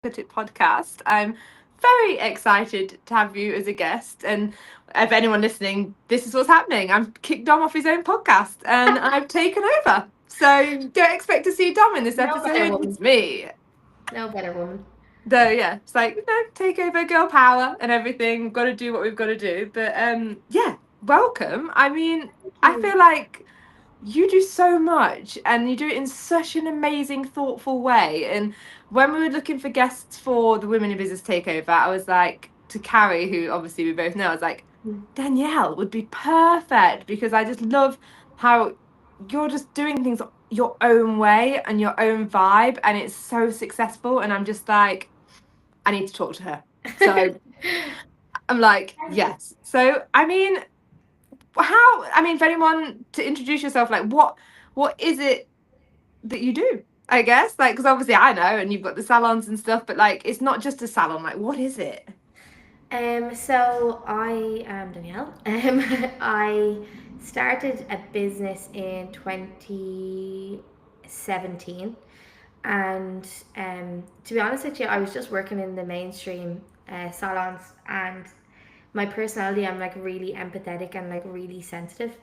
It podcast. I'm very excited to have you as a guest. And if anyone listening, this is what's happening. I've kicked Dom off his own podcast and I've taken over. So don't expect to see Dom in this No better episode. woman. It's me. No better woman. Though yeah, it's like take over girl power and everything. We've got to do what we've got to do. But yeah, welcome. I mean, Thank I you. feel like you do so much and you do it in such an amazing, thoughtful way. And when we were looking for guests for the Women in Business Takeover, I was like, to Carrie, who obviously we both know, I was like, Danielle would be perfect because I just love how you're just doing things your own way and your own vibe, and it's so successful. And I'm just like, I need to talk to her. So I'm like, Thank you. yes. So I mean, for anyone to introduce yourself, like what is it that you do? I guess, like, because obviously I know, and you've got the salons and stuff, but like, it's not just a salon. Like, what is it? So I am Danielle. I started a business in 2017, and to be honest with you, I was just working in the mainstream salons, and my personality, I'm like really empathetic and like really sensitive.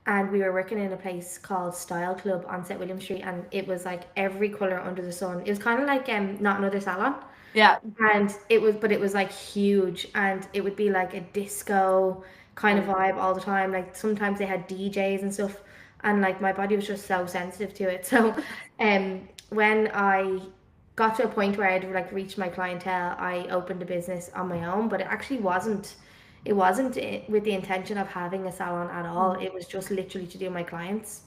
And we were working in a place called Style Club on St. William Street, and it was like every color under the sun. It was kind of like not another salon, Yeah. and it was like huge, and it would be like a disco kind of Oh, vibe all the time. Like sometimes they had DJs and stuff, and like my body was just so sensitive to it. So, when I got to a point where I'd like reached my clientele, I opened a business on my own. But it actually wasn't. It wasn't with the intention of having a salon at all. mm, It was just literally to do my clients.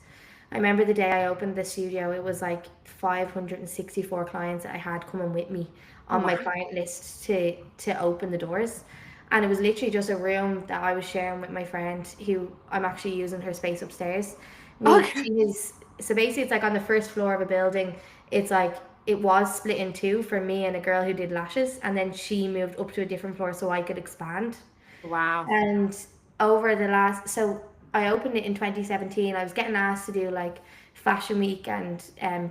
I remember the day I opened the studio, it was like 564 clients that I had coming with me on my wow. client list to open the doors. And it was literally just a room that I was sharing with my friend, who I'm actually using her space upstairs. Okay. She is, so basically it's like on the first floor of a building. It's like it was split in two for me and a girl who did lashes, and then she moved up to a different floor so I could expand. Wow. And over the last, so I opened it in 2017. I was getting asked to do like fashion week and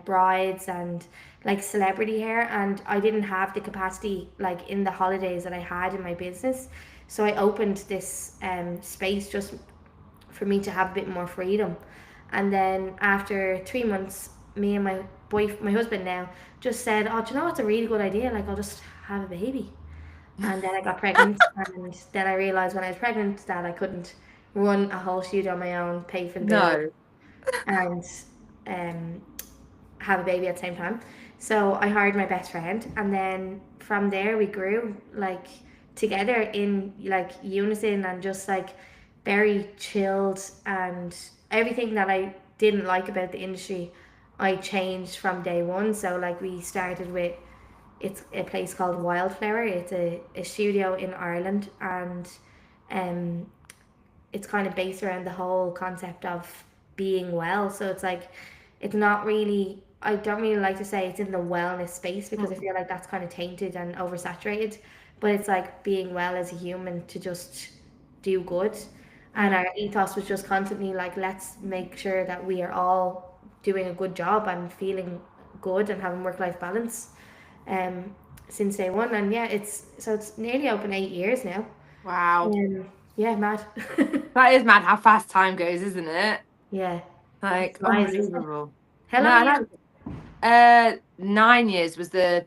brides and like celebrity hair, and I didn't have the capacity like in the holidays that I had in my business. So I opened this space just for me to have a bit more freedom. And then after 3 months, me and my husband now, just said, "Oh, do you know what's a really good idea? Like, I'll just have a baby." And then I got pregnant, and then I realized when I was pregnant that I couldn't run a whole studio on my own, pay for the bill, No. and um, have a baby at the same time. So I hired my best friend, and then from there we grew like together in like unison, and just like very chilled, and everything that I didn't like about the industry, I changed from day one. So like we started with, it's a place called Wildflower. It's a studio in Ireland, and um, it's kind of based around the whole concept of being well. So it's like, it's not really, I don't really like to say it's in the wellness space, because I Mm, feel like that's kind of tainted and oversaturated. But it's like being well as a human to just do good. And mm. our ethos was just constantly like, let's make sure that we are all doing a good job and feeling good and having work life balance um, since day one. And yeah, it's nearly open 8 years now. Wow. Yeah, mad. That is mad how fast time goes, isn't it? Yeah, it Like flies, doesn't it? unbelievable. How No, long are I you? know. 9 years was the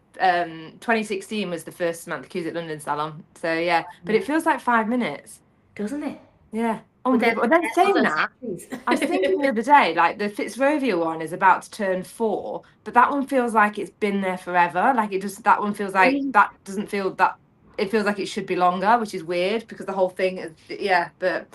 2016 was the first Samantha Cusick London salon. So yeah, but it feels like 5 minutes. Doesn't it? Yeah, But then unbelievable. And then also saying that, I was thinking the other day, like the Fitzrovia one is about to turn 4, but that one feels like it's been there forever. Like it just that one feels like really, that doesn't feel that it feels like it should be longer, which is weird because the whole thing is yeah, but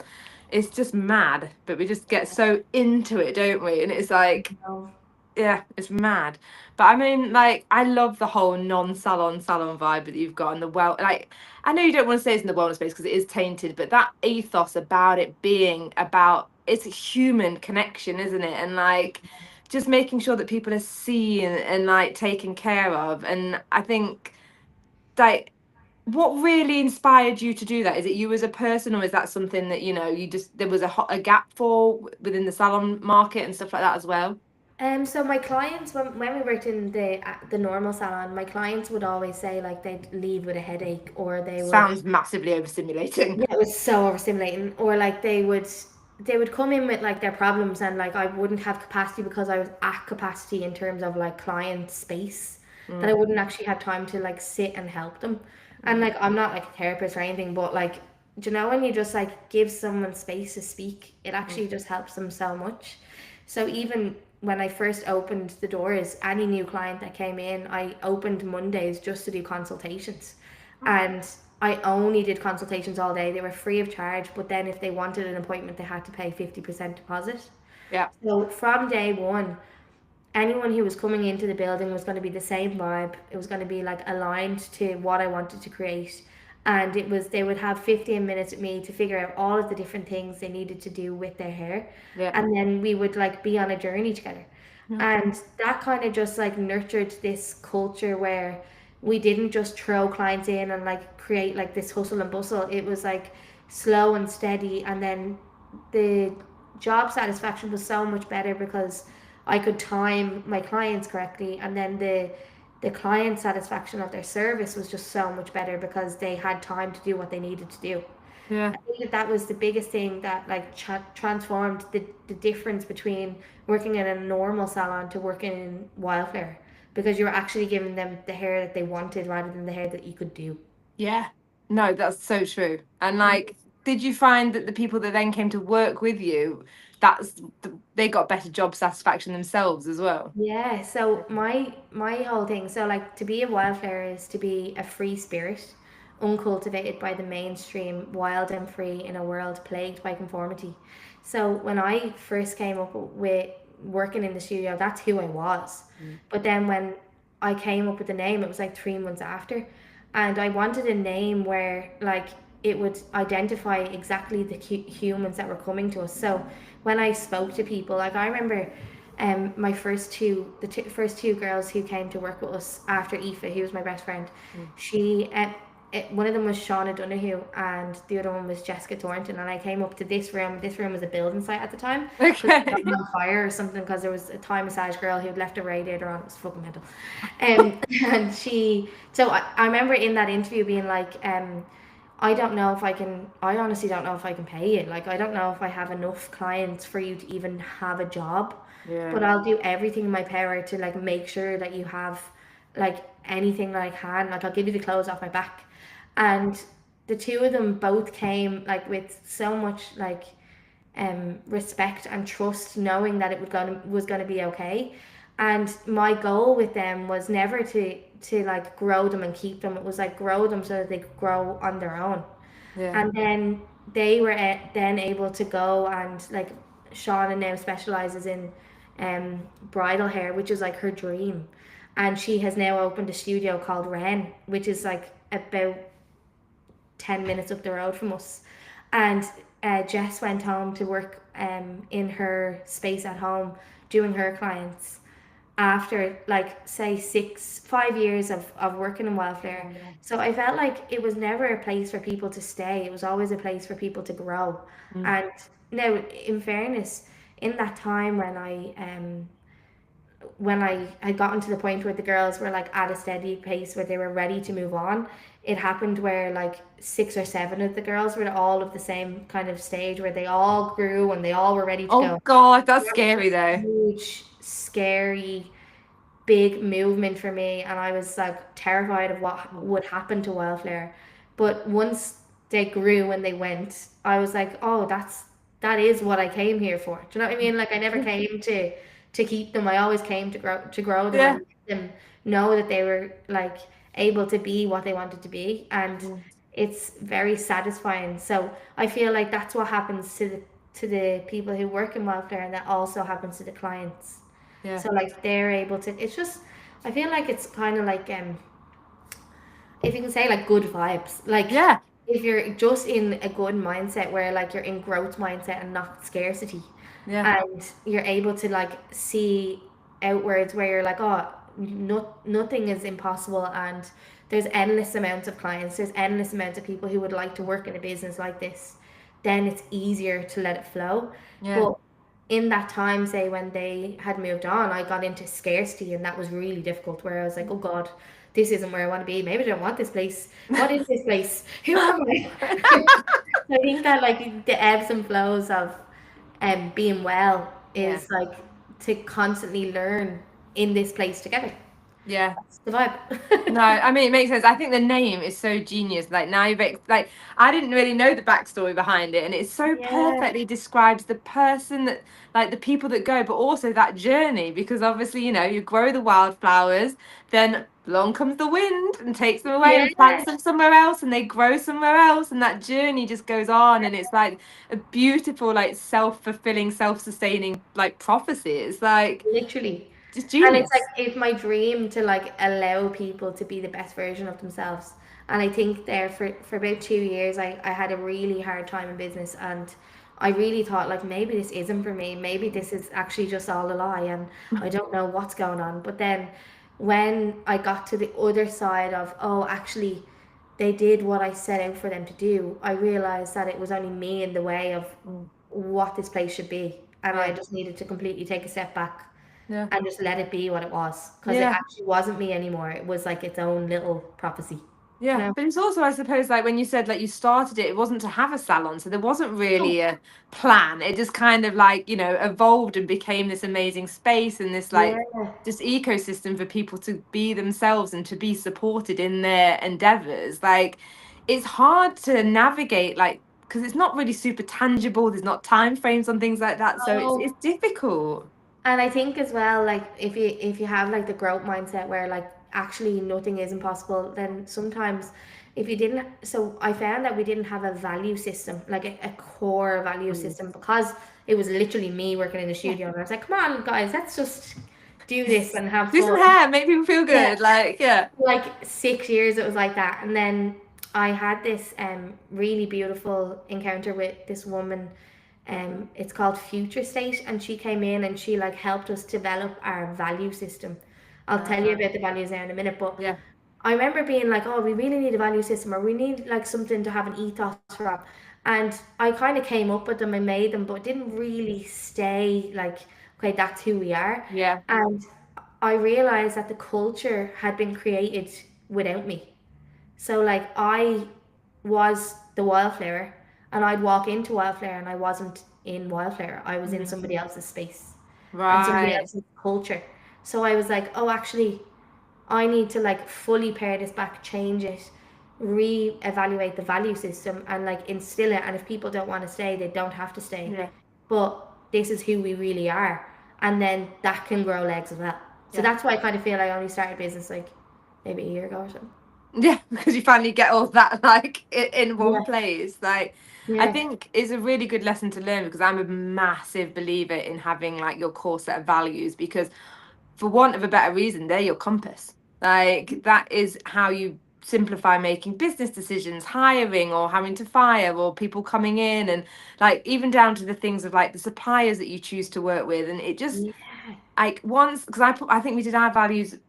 it's just mad. But we just get so into it, don't we? And it's like no. yeah, it's mad. But I mean, like, I love the whole non-salon salon vibe that you've got and the well, like, I know you don't want to say it's in the wellness space because it is tainted, but that ethos about it being about it's a human connection, isn't it? And like, just making sure that people are seen and like taken care of. And I think, like, what really inspired you to do that? Is it you as a person, or is that something that you just there was a gap for within the salon market and stuff like that as well? So my clients, when we worked in the normal salon, my clients would always say like they'd leave with a headache, or they would, Sounds massively overstimulating. yeah, it was so overstimulating, or like they would come in with like their problems, and like I wouldn't have capacity because I was at capacity in terms of like client space, that I Mm, wouldn't actually have time to like sit and help them. And mm, like I'm not like a therapist or anything, but like, do you know when you just like give someone space to speak, it mm, actually just helps them so much. So even when I first opened the doors, any new client that came in, I opened Mondays just to do consultations. mm. And I only did consultations all day. They were free of charge, but then if they wanted an appointment, they had to pay 50% deposit. Yeah, So from day one, anyone who was coming into the building was going to be the same vibe. It was going to be like aligned to what I wanted to create. And it was, they would have 15 minutes with me to figure out all of the different things they needed to do with their hair. yeah, And then we would like be on a journey together. yeah, And that kind of just like nurtured this culture where we didn't just throw clients in and like create like this hustle and bustle. It was like slow and steady. And then the job satisfaction was so much better because I could time my clients correctly, and then the client satisfaction of their service was just so much better because they had time to do what they needed to do. yeah. I think that that was the biggest thing that like transformed the difference between working in a normal salon to working in Wildflower, because you were actually giving them the hair that they wanted rather than the hair that you could do. Yeah. No, that's so true. And like, did you find that the people that then came to work with you, they got better job satisfaction themselves as well? Yeah, so my whole thing, so like to be a wildflower is to be a free spirit, uncultivated by the mainstream, wild and free in a world plagued by conformity. So when I first came up with working in the studio, that's who I was. Mm. But then when I came up with the name, it was like 3 months after, and I wanted a name where like it would identify exactly the humans that were coming to us. So when I spoke to people, like I remember my first two girls who came to work with us after Aoife, who was my best friend, Mm. she one of them was Shauna Donoghue and the other one was Jessica Thornton. And I came up to this room. This room was a building site at the time because it was Okay. on fire or something, because there was a Thai massage girl who had left a radiator on. It was fucking mental. And so I remember in that interview being like, I don't know if I can, I honestly don't know if I can pay you. Like, I don't know if I have enough clients for you to even have a job, Yeah. but I'll do everything in my power to like make sure that you have like anything that I can. Like, I'll give you the clothes off my back. And the two of them both came like with so much like respect and trust, knowing that it was gonna be okay. And my goal with them was never to like grow them and keep them. It was like grow them so that they could grow on their own. Yeah. And then they were then able to go and like Shauna now specializes in bridal hair, which is like her dream. And she has now opened a studio called Ren, which is like about 10 minutes up the road from us. And Jess went home to work in her space at home doing her clients after like say 5 years of working in welfare. Oh, yeah. So I felt like it was never a place for people to stay. It was always a place for people to grow. Mm. And now, in fairness, in that time when I had gotten to the point where the girls were like at a steady pace where they were ready to move on, it happened where like 6 or 7 of the girls were all of the same kind of stage where they all grew and they all were ready to Oh go. God, that's That was scary a though. huge, scary, big movement for me, and I was like terrified of what Mm. would happen to Wildflower. But once they grew and they went, I was like, oh, that is what I came here for. Do you know what I mean? Like I never came to keep them. I always came to grow them and Yeah. let them know that they were like able to be what they wanted to be, and Mm. it's very satisfying. So I feel like that's what happens to the people who work in Wildflower, and that also happens to the clients. Yeah. So like they're able to, it's just, I feel like it's kind of like if you can say like good vibes. Like Yeah. if you're just in a good mindset where like you're in growth mindset and not scarcity, Yeah. and you're able to like see outwards where you're like, oh, nothing is impossible, and there's endless amounts of clients, there's endless amounts of people who would like to work in a business like this, then it's easier to let it flow. Yeah. But in that time, say when they had moved on, I got into scarcity, and that was really difficult. Where I was like, oh God, this isn't where I want to be. Maybe I don't want this place. What is this place? Who am I? I think that like the ebbs and flows of being well Yeah. is like to constantly learn in this place together. Yeah. That's the vibe. No, I mean it makes sense. I think the name is so genius. Like now like I didn't really know the backstory behind it, and it so Yeah, perfectly describes the person that like the people that go, but also that journey. Because obviously, you grow the wildflowers, then along comes the wind and takes them away and yeah, plants them somewhere else, and they grow somewhere else, and that journey just goes on, and it's like a beautiful, like self-fulfilling, self-sustaining like prophecy. It's like literally. just And it's like genius. it's my dream to like allow people to be the best version of themselves. And I think there for about 2 years I had a really hard time in business, and I really thought like maybe this isn't for me. Maybe this is actually just all a lie and I don't know what's going on. But then when I got to the other side of, oh, actually they did what I set out for them to do, I realized that it was only me in the way of Mm. what this place should be. And I Yeah, just needed to completely take a step back yeah. and just let it be what it was, because it Yeah. actually wasn't me anymore. It was like its own little prophecy. Yeah, No. but it's also, I suppose, like when you said like you started it, it wasn't to have a salon, so there wasn't really a plan. It just kind of like, evolved and became this amazing space and this Yeah. like just ecosystem for people to be themselves and to be supported in their endeavors. Like it's hard to navigate like because it's not really super tangible. There's not time frames on things like that, so it's Oh, difficult. and I think as well, like if you have like the growth mindset where like actually nothing is impossible, then sometimes if you didn't, so I found that we didn't have a value system, like a core value Mm. system, because it was literally me working in the Yeah. studio, and I was like, come on, guys, let's just do this and have Do some fun. hair, make people feel Yeah. good. Like, yeah. Like 6 years it was like that, and then I had this really beautiful encounter with this woman. It's called Future State, and she came in and she like helped us develop our value system. I'll tell you Uh, about the values there in a minute, but yeah. I remember being like, oh, we really need a value system, or we need like something to have an ethos from. And I kind of came up with them and made them, but didn't really stay like, okay, that's who we are. Yeah. And I realized that the culture had been created without me. So like I was the wildflower, and I'd walk into wildflower and I wasn't in wildflower. I was in Mhm. somebody else's space and somebody Right. else's culture. So I was like, oh, actually, I need to like fully pare this back, change it, re-evaluate the value system, and like instill it. And if people don't want to stay, they don't have to stay. Yeah. But this is who we really are, and then that can grow legs as well. So Yeah. that's why I kind of feel I only started business like maybe a year ago or something. Yeah, because you finally get all that like in one Yeah, place. Like, I yeah. think it's a really good lesson to learn because I'm a massive believer in having like your core set of values because for want of a better reason, they're your compass. Like that is how you simplify making business decisions, hiring or having to fire or people coming in and like even down to the things of like the suppliers that you choose to work with. And it just Yeah. like once because I think we did our values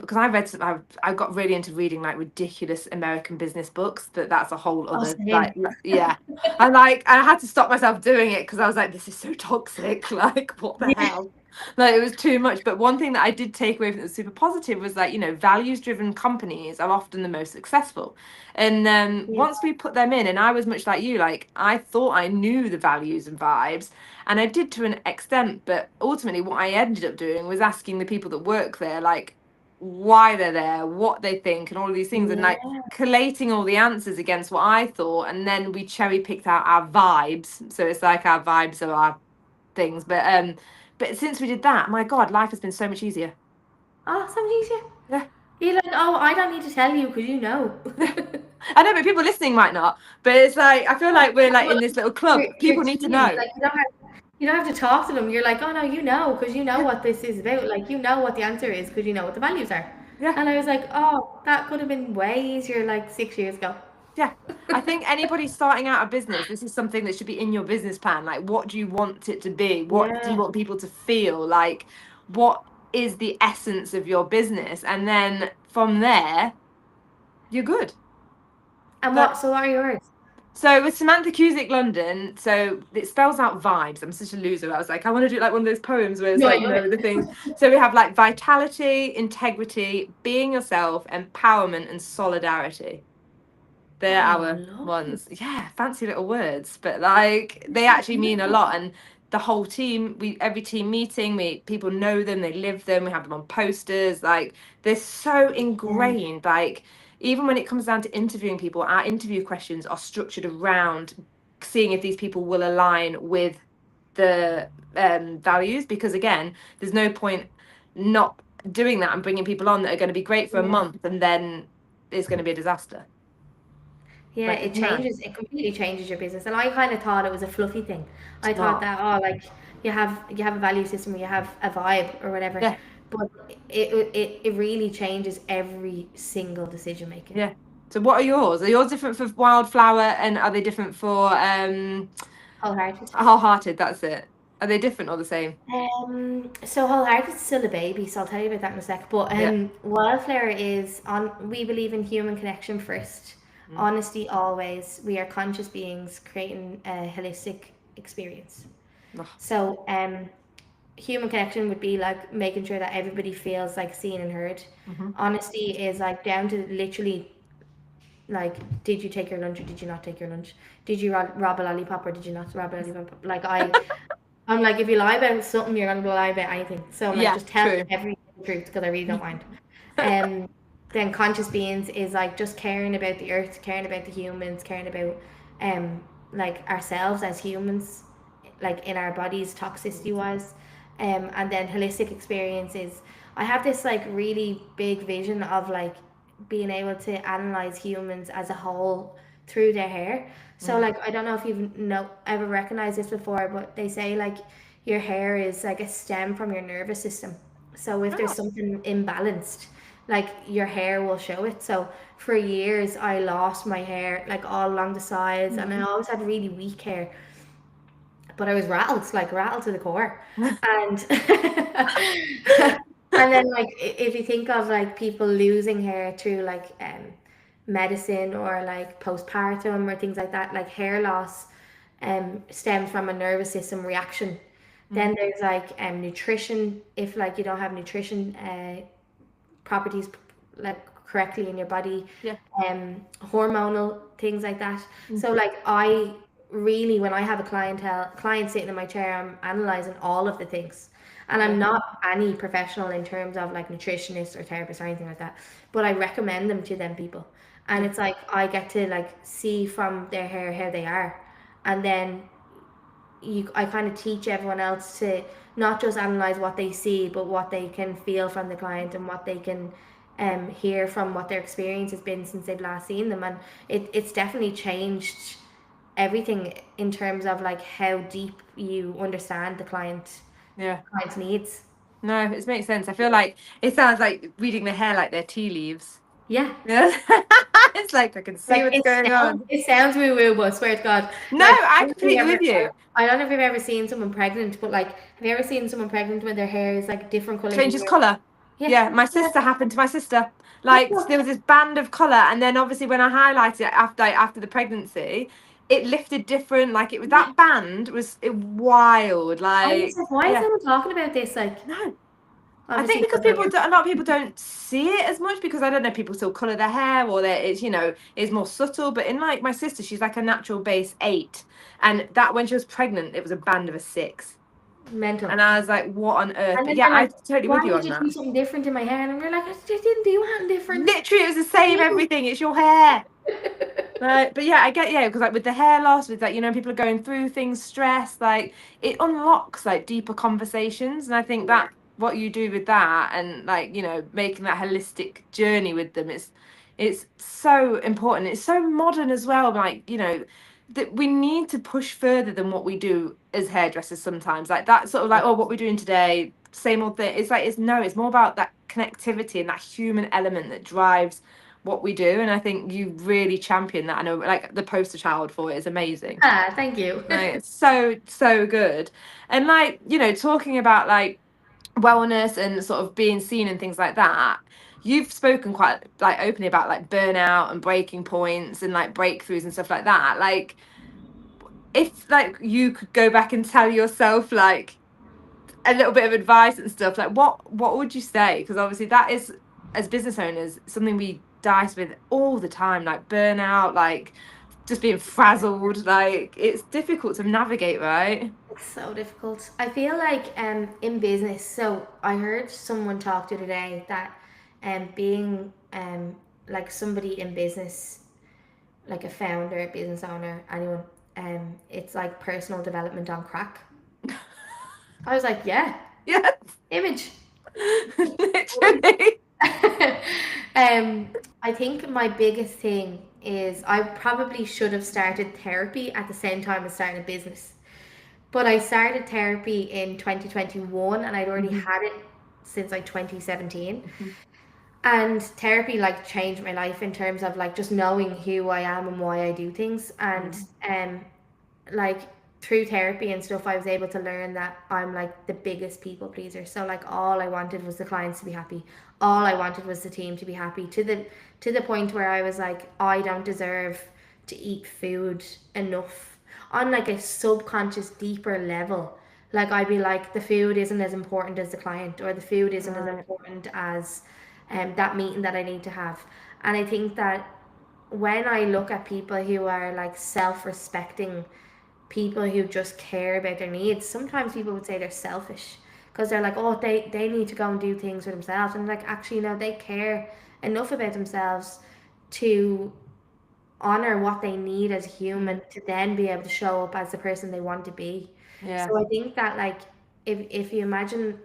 because I read some I got really into reading like ridiculous American business books but that's a whole Oh, other like same. yeah and like I had to stop myself doing it because I was like this is so toxic like what the Yeah. hell like it was too much but one thing that I did take away from that was super positive was like values driven companies are often the most successful and Yeah. once we put them in and I was much like you like I thought I knew the values and vibes and I did to an extent, but ultimately, what I ended up doing was asking the people that work there, like, why they're there, what they think, and all of these things, and like Yeah. collating all the answers against what I thought. And then we cherry picked out our vibes. So it's like our vibes are our things. But since we did that, my God, life has been so much easier. Oh, somebody's here. Yeah. You're like, oh, I don't need to tell you because you know. Yeah. I know, but people listening might not. But it's like I feel like we're like Well, in this little your club. your People need to team, know. like you don't have to talk to them. You're like, oh no, you know, because you know Yeah. what this is about. Like you know what the answer is because you know what the values are. Yeah. And I was like, oh, that could have been way easier like 6 years ago. Yeah. I think anybody starting out a business, this is something that should be in your business plan. Like, what do you want it to be? What do you Yeah. want people to feel? Like, what is the essence of your business? And then from there, you're good. And But what? So what are yours? So with Samantha Cusick London, so it spells out vibes. I'm such a loser. I was like, I want to do like one of those poems where it's No, I like, love the it. things. So we have like vitality, integrity, being yourself, empowerment, and solidarity. They're Oh, our lovely. ones. Yeah, fancy little words, but like they actually mean a lot. And the whole team, every team meeting, people know them, they live them, we have them on posters. Like they're so Yeah. ingrained. Like even when it comes down to interviewing people, our interview questions are structured around seeing if these people will align with the values. Because again, there's no point not doing that and bringing people on that are going to be great for a Yeah. month and then it's going to be a disaster. Yeah, Like it it's mad. changes, it completely changes your business. And I kind of thought it was a fluffy thing. It's I thought not. that, oh, like you have a value system, you have a vibe or whatever. Yeah, But it really changes every single decision making. yeah. So what are yours? Are yours different for Wildflower and are they different for Wholehearted. Wholehearted? That's it. Are they different or the same? So Wholehearted is still a baby, so I'll tell you about that in a sec. But Yeah. Wildflower is on. We believe in human connection first, Mm. honesty always. We are conscious beings creating a holistic experience. Oh. So human connection would be like making sure that everybody feels like seen and heard. Hmm. Honesty is like down to literally like, did you take your lunch or did you not take your lunch? Did you rob a lollipop or did you not rob a lollipop? Like I'm like, if you lie about something, you're gonna lie about anything. So I'm like, Yeah, just tell me true. every truth because I really don't mind. Um, then conscious beings is like just caring about the earth, caring about the humans, caring about um like ourselves as humans, like in our bodies, toxicity wise. And then holistic experiences. I have this like really big vision of like being able to analyze humans as a whole through their hair. So Mm. like I don't know if you've ever recognized this before, but they say like your hair is like a stem from your nervous system. So if there's Oh. something imbalanced, like your hair will show it. So for years I lost my hair like all along the sides and I always had really weak hair. But I was rattled, like rattled to the core. And and then like if you think of like people losing hair through like medicine or like postpartum or things like that, like hair loss stems from a nervous system reaction. Mm. Then there's like nutrition. If like you don't have nutrition properties like correctly in your body, Yeah. hormonal things like that. Mm. So like I really, when I have a client sitting in my chair, I'm analyzing all of the things. And Yeah. I'm not any professional in terms of like nutritionist or therapist or anything like that, but I recommend them to them people. And Yeah. it's like I get to like see from their hair how they are, and then I kind of teach everyone else to not just analyze what they see, but what they can feel from the client and what they can hear from what their experience has been since they've last seen them. And it's definitely changed everything in terms of like how deep you understand the Yeah. client's needs. No, it makes sense. I feel like it sounds like reading the hair like they're tea leaves. Yeah. Yeah. It's like I can see Like what's going on. it sounds woo woo, but I swear to God, No, like I'm completely with you. I don't know if you've ever seen someone pregnant, but like, have you ever seen someone pregnant when their hair is like different colors in Changes your? colour. Yeah, Yeah, my yeah, sister happened to my sister. Like yeah, there was this band of colour, and then obviously when I highlighted it after the pregnancy, it lifted different. Like it was yeah. that band was wild. I was Like like, why is yeah, someone talking about this? Like, no. I think obviously, because because when you're, a lot of people don't see it as much because I don't know people still colour their hair or it's is more subtle. But in like my sister, she's like a natural base 8, and that when she was pregnant, it was a band of a 6, mental. and I was like, what on earth? And But then yeah, they're I'm like, totally with why you did on you that. do something different in my hair? And we're like, I just didn't do anything different. Literally, it was the same everything. It's your hair. But yeah, I get because like with the hair loss, with like people are going through things, stress, like it unlocks like deeper conversations, and I think Yeah. that what you do with that and like making that holistic journey with them, it's so important. It's so modern as well. Like that we need to push further than what we do as hairdressers sometimes. Like that sort of like, oh, what we're doing today, same old thing. It's like it's more about that connectivity and that human element that drives what we do, and I think you really champion that. I know like the poster child for it is amazing. Ah, thank you. Like it's so good. And like talking about like wellness and sort of being seen and things like that, you've spoken quite like openly about like burnout and breaking points and like breakthroughs and stuff like that. Like, if like you could go back and tell yourself like a little bit of advice and stuff, like what would you say? Because obviously that is, as business owners, something we dice with all the time, like burnout, like just being frazzled. Like, it's difficult to navigate, right? It's so difficult. I feel like in business, so I heard someone talk the other day that being like somebody in business, like a founder, business owner, anyone, it's like personal development on crack. I was like, yeah, Yeah. image. Literally. um, I think my biggest thing is I probably should have started therapy at the same time as starting a business. But I started therapy in 2021 and I'd already Mhm. had it since like 2017. Mhm. And therapy like changed my life in terms of like just knowing who I am and why I do things. And Mhm. like through therapy and stuff, I was able to learn that I'm like the biggest people pleaser. So like all I wanted was the clients to be happy. All I wanted was the team to be happy, to the point where I was like, I don't deserve to eat food enough on like a subconscious deeper level. Like I'd be like, the food isn't as important as the client, or the food isn't as Right. important as that meeting that I need to have. And I think that when I look at people who are like self-respecting people who just care about their needs, sometimes people would say they're selfish because they're like, oh, they need to go and do things for themselves. And like, actually, no, they care enough about themselves to honor what they need as human Mm. to then be able to show up as the person they want to be. Yeah. So I think that like if you imagine,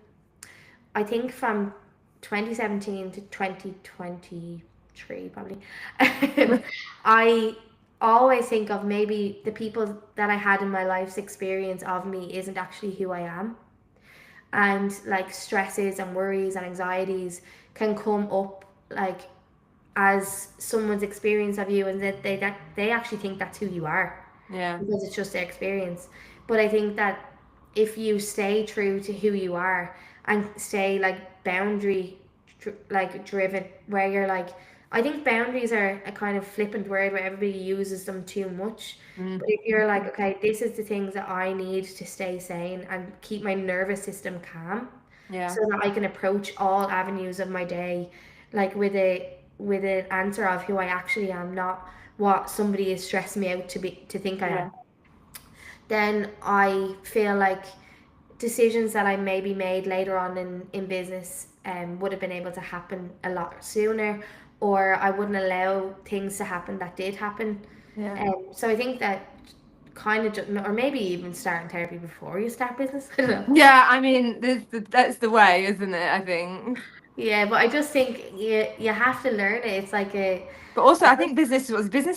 I think from 2017 to 2023 probably, I always think of maybe the people that I had in my life's experience of me isn't actually who I am. And like stresses and worries and anxieties can come up like as someone's experience of you, and that they actually think that's who you are Yeah. because it's just their experience. But I think that if you stay true to who you are and stay like like driven, where you're like, I think boundaries are a kind of flippant word where everybody uses them too much. Mm. But if you're like, okay, this is the things that I need to stay sane and keep my nervous system calm, Yeah. so that I can approach all avenues of my day like with an answer of who I actually am, not what somebody is stressing me out to think I am, Yeah. then I feel like decisions that I maybe made later on in business would have been able to happen a lot sooner, or I wouldn't allow things to happen that did happen. Yeah. So I think that kind of, or maybe even starting therapy before you start business. I don't know. Yeah. I mean, that's the way, isn't it? I think. Yeah, but I just think you have to learn it. It's like But also, I think business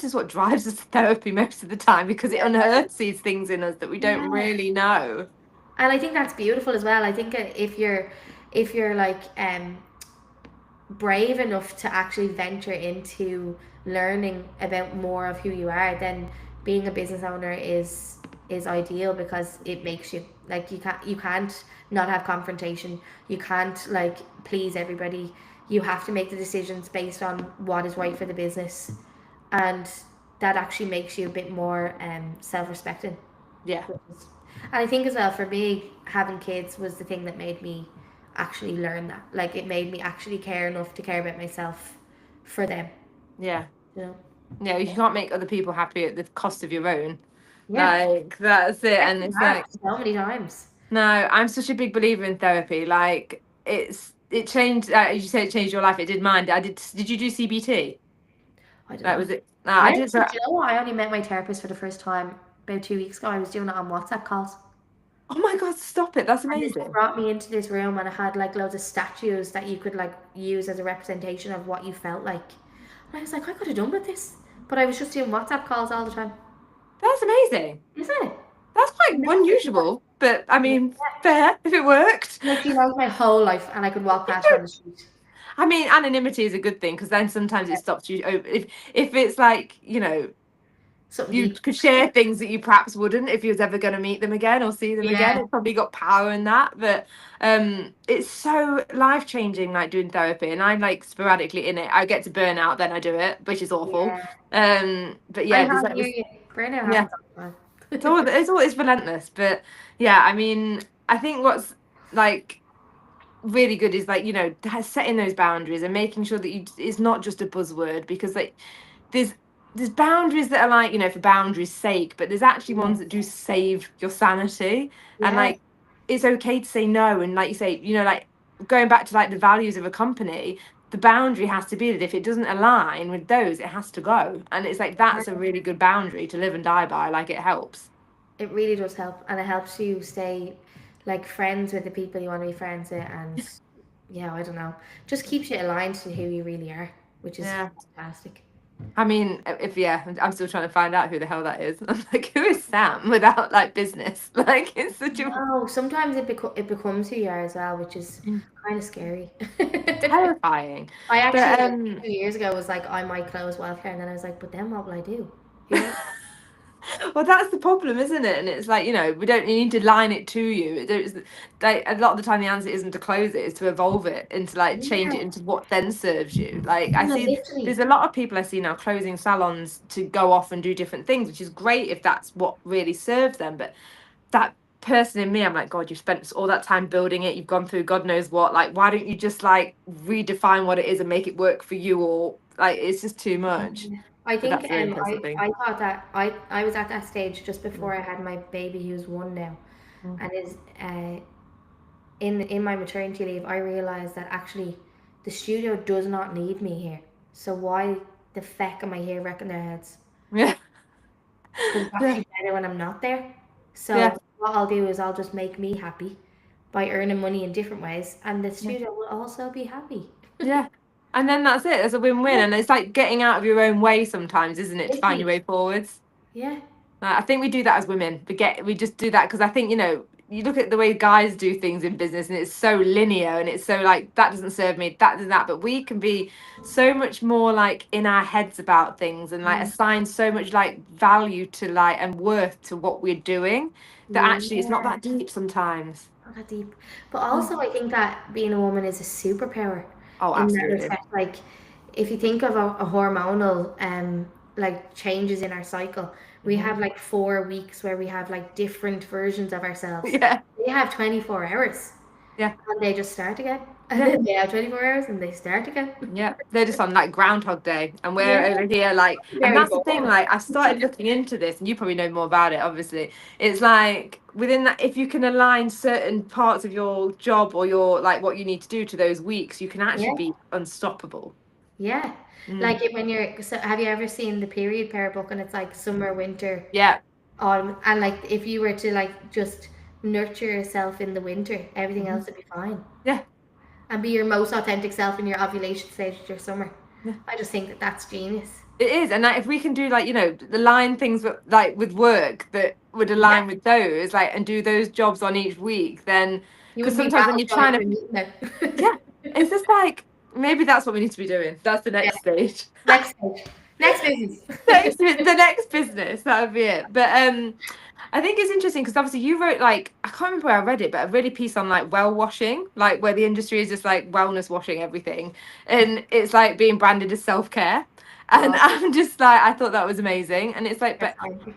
is what drives us to therapy most of the time, because it yeah, unearths these things in us that we don't yeah. really know. And I think that's beautiful as well. I think if you're like brave enough to actually venture into learning about more of who you are, then being a business owner is ideal because it makes you like you can't not have confrontation. You can't like please everybody. You have to make the decisions based on what is right for the business, and that actually makes you a bit more self-respecting. Yeah. And I think as well for me, having kids was the thing that made me actually learn that. Like it made me actually care enough to care about myself for them. Yeah. You know? Yeah. You can't make other people happy at the cost of your own. Yeah. Like, that's it. Breaks And my it's heart like, so many times. no, I'm such a big believer in therapy. Like, it changed. As you said, it changed your life. It did mine. I did. Did you do CBT? I don't Like, know. was it? No, I I did. actually, do you know what? I only met my therapist for the first time about 2 weeks ago. I was doing it on WhatsApp calls. Oh my God! Stop it. That's And they amazing. brought me into this room and it had like loads of statues that you could like use as a representation of what you felt like. And I was like, I could have done with this. But I was just doing WhatsApp calls all the time. That's amazing. Isn't it? That's quite unusual, but I mean, fair if it worked. Like she knows my whole life and I could walk past her on the street. I mean, anonymity is a good thing, because then sometimes it stops you. If it's like, something You deep. could share things that you perhaps wouldn't if you was ever going to meet them again or see them again. Yeah, It's probably got power in that, but it's so life changing, like doing therapy. And I'm like sporadically in it. I get to burn out, then I do it, which is awful. yeah. But I yeah, there's can't like hear this. you. Burnout Yeah, happens all the time. it's all it's relentless. But yeah, I mean, I think what's like really good is like setting those boundaries and making sure that it's not just a buzzword, because like there's there's boundaries that are like for boundaries sake, but there's actually ones that do save your sanity. And Yeah, like it's okay to say no, and like you say, like going back to like the values of a company, the boundary has to be that if it doesn't align with those, it has to go. And it's like that's a really good boundary to live and die by. Like it helps. it really does help, and it helps you stay like friends with the people you want to be friends with, and yeah, I don't know, just keeps you aligned to who you really are, which is Yeah, fantastic. I mean, if I'm still trying to find out who the hell that is. I'm like, who is Sam without like business? Like, it's such a No, sometimes it becomes who you are as well, which is kind of scary. terrifying. I actually But like 2 years ago was like I might close welfare, and then I was like, but then what will I do? You know? well, that's the problem, isn't it? And it's like we don't you need to line it to you. It's, like a lot of the time, the answer isn't to close it; it's to evolve it and to like change Yeah, it into what then serves you. Like I no, see, literally. there's a lot of people I see now closing salons to go off and do different things, which is great if that's what really serves them. But that person in me, I'm like, God, you've spent all that time building it. You've gone through God knows what. Like, why don't you just like redefine what it is and make it work for you? Or like, it's just too much. I But think that's the really personal thing. I thought that I was at that stage just Mm. before I had my baby, who's one now, Mm. and is in my maternity leave, I realized that actually the studio does not need me here. So why the feck am I here wrecking their heads? Yeah. Because it's Yeah. actually better when I'm not there. Yeah. So what I'll do is I'll just make me happy by earning money in different ways, and the Yeah. studio will also be happy. Yeah. And then that's it. It's a win-win. Yeah, And it's like getting out of your own way sometimes, isn't it, to find your literally. way forwards? Yeah, I think we do that as women. We just do that because I think, you look at the way guys do things in business and it's so linear and it's so like that doesn't serve me, that does that. But we can be so much more like in our heads about things and like assign so much like value to like and worth to what we're doing that actually it's not yeah. that deep sometimes. Not that deep. But also, I think that being a woman is a superpower Oh, in that absolutely. respect. Like, if you think of a hormonal like changes in our cycle, we Hmm. have like 4 weeks where we have like different versions of ourselves. Yeah. They have 24 hours Yeah. and they just start again. And Yeah. then they have 24 hours and they start again. Yeah, they're just on like Groundhog Day, and we're Yeah, over here like, and very that's the thing. bored. Like, I've started looking into this, and you probably know more about it. Obviously, it's like within that, if you can align certain parts of your job or your like what you need to do to those weeks, you can actually Yeah, be unstoppable. yeah. Mm. Like when you're, so have you ever seen the period pair book and it's like summer, winter, Yeah. and like if you were to like just nurture yourself in the winter, everything Hmm. else would be fine. Yeah. And be your most authentic self in your ovulation stage of your summer. Yeah. I just think that that's genius. It is, and like, if we can do like align things like with work that would Yeah, align with those like and do those jobs on each week, then you because wouldn't be sometimes when battle you're shy trying for to, a meeting then. yeah, it's just like maybe that's what we need to be doing. That's the Yeah, next stage. next stage, next business. The next business, that would be it. But I think it's interesting because obviously you wrote like I can't remember where I read it, but a really piece on like well washing, like where the industry is just like wellness washing everything, and it's like being branded as self care. And Oh, I'm just like I thought that was amazing, and it's like, that's fine.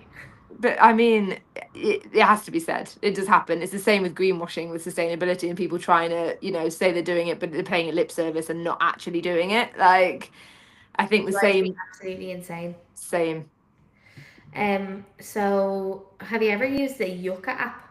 but I mean, it has to be said. It does happen. It's the same with greenwashing, with sustainability, and people trying to say they're doing it, but they're paying it lip service and not actually doing it. Like I think It the drives me same, absolutely insane. same. So have you ever used the Yucca app?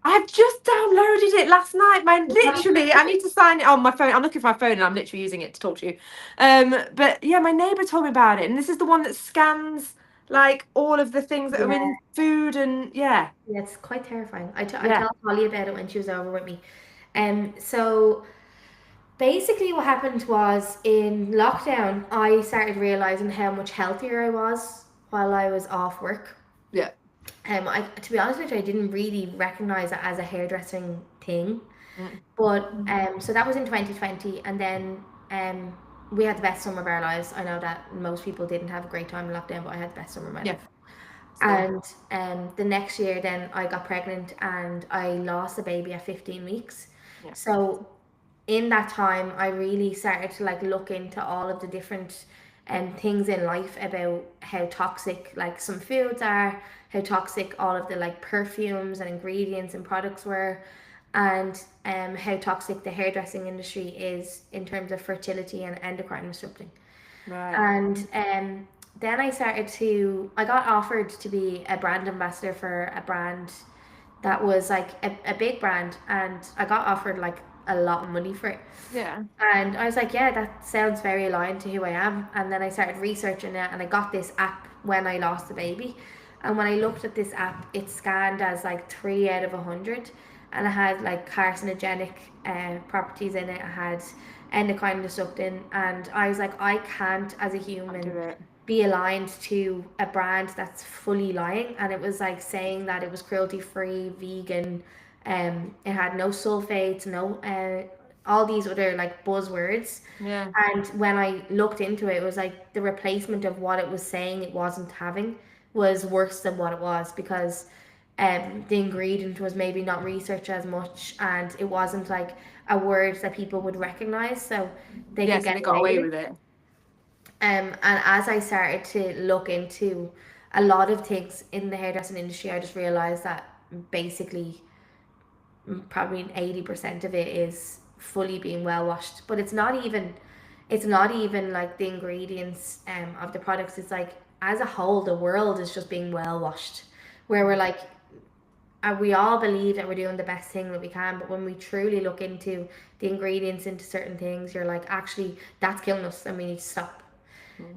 I've just downloaded it last night. Literally, I need to sign it on my phone. I'm looking for my phone and I'm literally using it to talk to you. But yeah, my neighbour told me about it, and this is the one that scans like all of the things that are Yeah, in food, and yeah, yeah, it's quite terrifying. I yeah, told Holly about it when she was over with me. So basically, what happened was in lockdown, I started realizing how much healthier I was while I was off work. yeah. To be honest with you, I didn't really recognize it as a hairdressing thing. Mm. But so that was in 2020, and then we had the best summer of our lives. I know that most people didn't have a great time in lockdown, but I had the best summer of my Yeah. life. Still. And the next year, then I got pregnant and I lost a baby at 15 weeks. Yeah. So in that time, I really started to like look into all of the different things in life about how toxic like some foods are, how toxic all of the like perfumes and ingredients and products were, and how toxic the hairdressing industry is in terms of fertility and endocrine disrupting. Right. And then I got offered to be a brand ambassador for a brand that was like a big brand, and I got offered like a lot of money for it. Yeah. And I was like, yeah, that sounds very aligned to who I am. And then I started researching it, and I got this app when I lost the baby. And when I looked at this app, it scanned as like 3 out of 100, and it had like carcinogenic properties in it. It had endocrine disrupting, and I was like, I can't, as a I'll do human, it. be aligned to a brand that's fully lying. And it was like saying that it was cruelty free, vegan, it had no sulfates, no all these other like buzzwords. Yeah. And when I looked into it, it was like the replacement of what it was saying it wasn't having was worse than what it was, because the ingredient was maybe not researched as much, and it wasn't like a word that people would recognize, so they Yeah. could So get they got away with away it. with it. And as I started to look into a lot of things in the hairdressing industry, I just realized that basically probably 80% of it is fully being well washed. But it's not even like the ingredients of the products. It's like as a whole the world is just being well washed, where we're Mm. like we all believe that we're doing the best thing that we can, but when we truly look into the ingredients into certain things, you're like, actually that's killing us and we need to stop.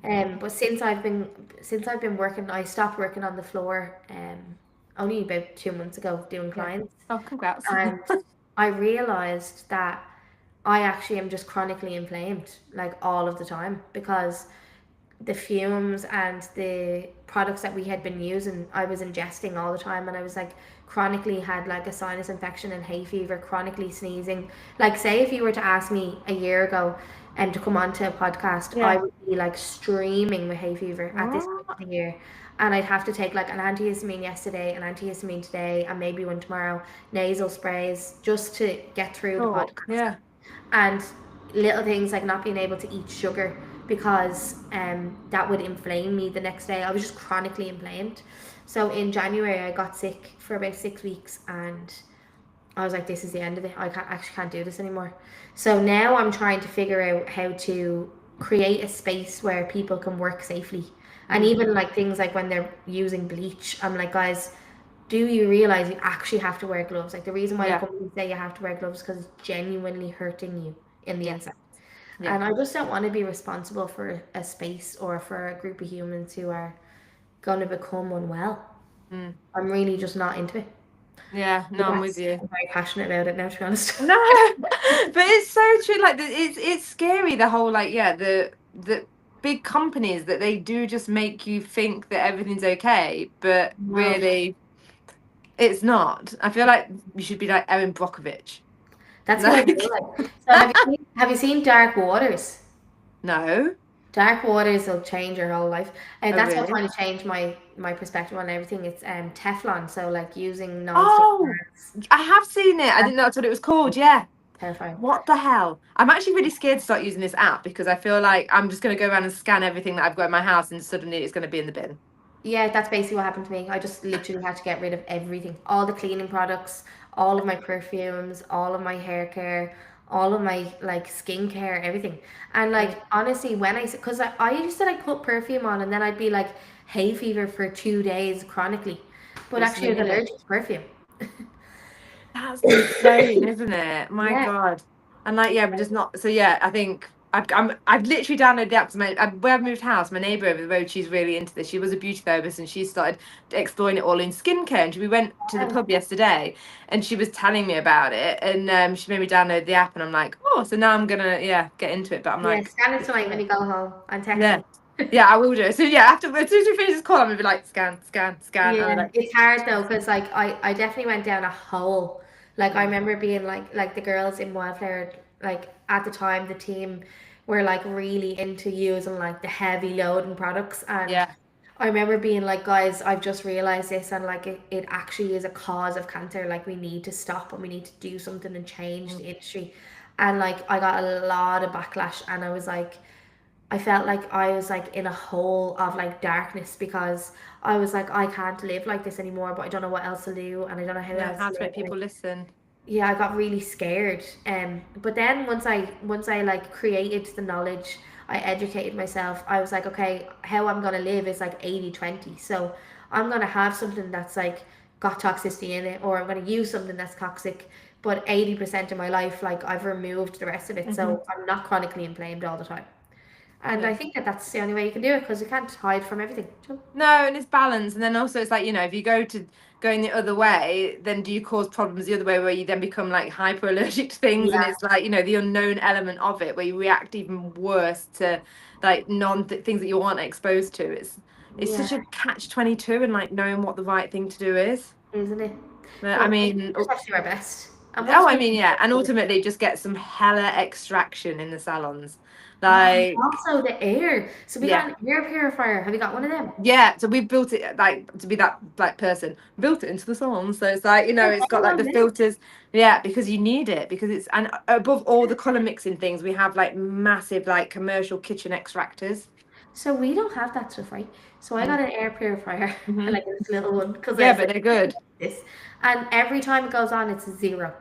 Mm. But since I've been working, I stopped working on the floor only about 2 months ago doing Yeah. clients. Oh, congrats. And I realized that I actually am just chronically inflamed like all of the time, because the fumes and the products that we had been using, I was ingesting all the time, and I was like chronically had like a sinus infection and hay fever, chronically sneezing. Like, say if you were to ask me a year ago and to come onto a podcast, I Yeah. would be like streaming with hay fever at this point What? of the year. And I'd have to take like an antihistamine yesterday, an antihistamine today, and maybe one tomorrow, nasal sprays just to get through the Oh, podcast. yeah. And little things like not being able to eat sugar, because that would inflame me the next day. I was just chronically inflamed. So in January I got sick for about 6 weeks, and I was like, this is the end of it. I can't do this anymore. So now I'm trying to figure out how to create a space where people can work safely. And Mm. even like things like when they're using bleach, I'm like, guys, do you realize you actually have to wear gloves? Like, the reason why the Yeah. companies say you have to wear gloves is because it's genuinely hurting you in the Yes. inside. Yeah. And I just don't want to be responsible for a space or for a group of humans who are going to become unwell. Mm. I'm really just not into it. Yeah. But No, I'm with you. I'm very passionate about it now, to be honest. No, but it's so true. Like it's scary. The whole like yeah the big companies that they do just make you think that everything's okay, but No, really it's not. I feel like you should be like Erin Brockovich. that's what I feel Like like. So have you seen Dark Waters? no, Dark Waters will change your whole life, and oh that's what really? kind of changed my perspective on everything. It's Teflon, so like using non-stick Oh, pans. I have seen it. I didn't know that's what it was called. Yeah. Terrifying. What the hell? I'm actually really scared to start using this app because I feel like I'm just going to go around and scan everything that I've got in my house and suddenly it's going to be in the bin. Yeah, that's basically what happened to me. I just literally had to get rid of everything. All the cleaning products, all of my perfumes, all of my hair care, all of my like skincare, everything. And Yeah. like honestly, because I used to like put perfume on and then I'd be like hay fever for 2 days chronically. But What's actually I something was in it? allergic to perfume. That's insane, isn't it? My Yeah. God. And like, yeah, we're just not. So yeah, I think I've literally downloaded the app. 'Cause where I've moved house, my neighbour over the road, she's really into this. She was a beauty therapist and she started exploring it all in skincare. And we went to the pub yesterday, and she was telling me about it, and she made me download the app, and I'm like, oh, so now I'm gonna yeah get into it. But I'm Yeah, like, scan it tonight when you go home and text yeah, me. yeah, I will do. So yeah, after as soon as we finish this call, I'm gonna be like, scan, scan, scan, and I'm Yeah, like, it's hard though, because like I definitely went down a hole. Like I mm, remember being like the girls in Wildflower, like at the time the team were like really into using like the heavy loading products, and yeah, I remember being like, guys, I've just realized this, and like it actually is a cause of cancer. Like, we need to stop and we need to do something and change the industry. And like, I got a lot of backlash, and I was like, I felt like I was like in a hole of like darkness because I was like, I can't live like this anymore, but I don't know what else to do, and I don't know how Yeah, else how to to live. make people listen. Yeah, I got really scared. But then once I like created the knowledge, I educated myself. I was like, okay, how I'm gonna live is like 80/20. So I'm gonna have something that's like got toxicity in it, or I'm gonna use something that's toxic. But 80% of my life, like I've removed the rest of it, Hmm. so I'm not chronically inflamed all the time. And Yeah. I think that that's the only way you can do it because you can't hide from everything. So, No, and it's balance. And then also it's like, if you go to going the other way, then do you cause problems the other way where you then become like hyper allergic to things? And yeah, it's like, the unknown element of it where you react even worse to like things that you aren't exposed to. It's yeah, such a catch-22 and like knowing what the right thing to do is. isn't it? I But we mean, just have to do our best. And once oh, I we mean, yeah, and ultimately just get some hella extraction in the salons. oh, Like, also the air. So we got yeah. an air purifier. Have you got one of them? Yeah, so we've built it like to be that like person, built it into the salon. So it's like, Oh, it's got hang like on the then. filters. Yeah, because you need it because it's and above all the color mixing things, we have like massive like commercial kitchen extractors. So we don't have that stuff, right? So I got an air purifier, Mm-hmm. like this little one, because I Yeah, was but like, they're good. this. And every time it goes on, it's zero.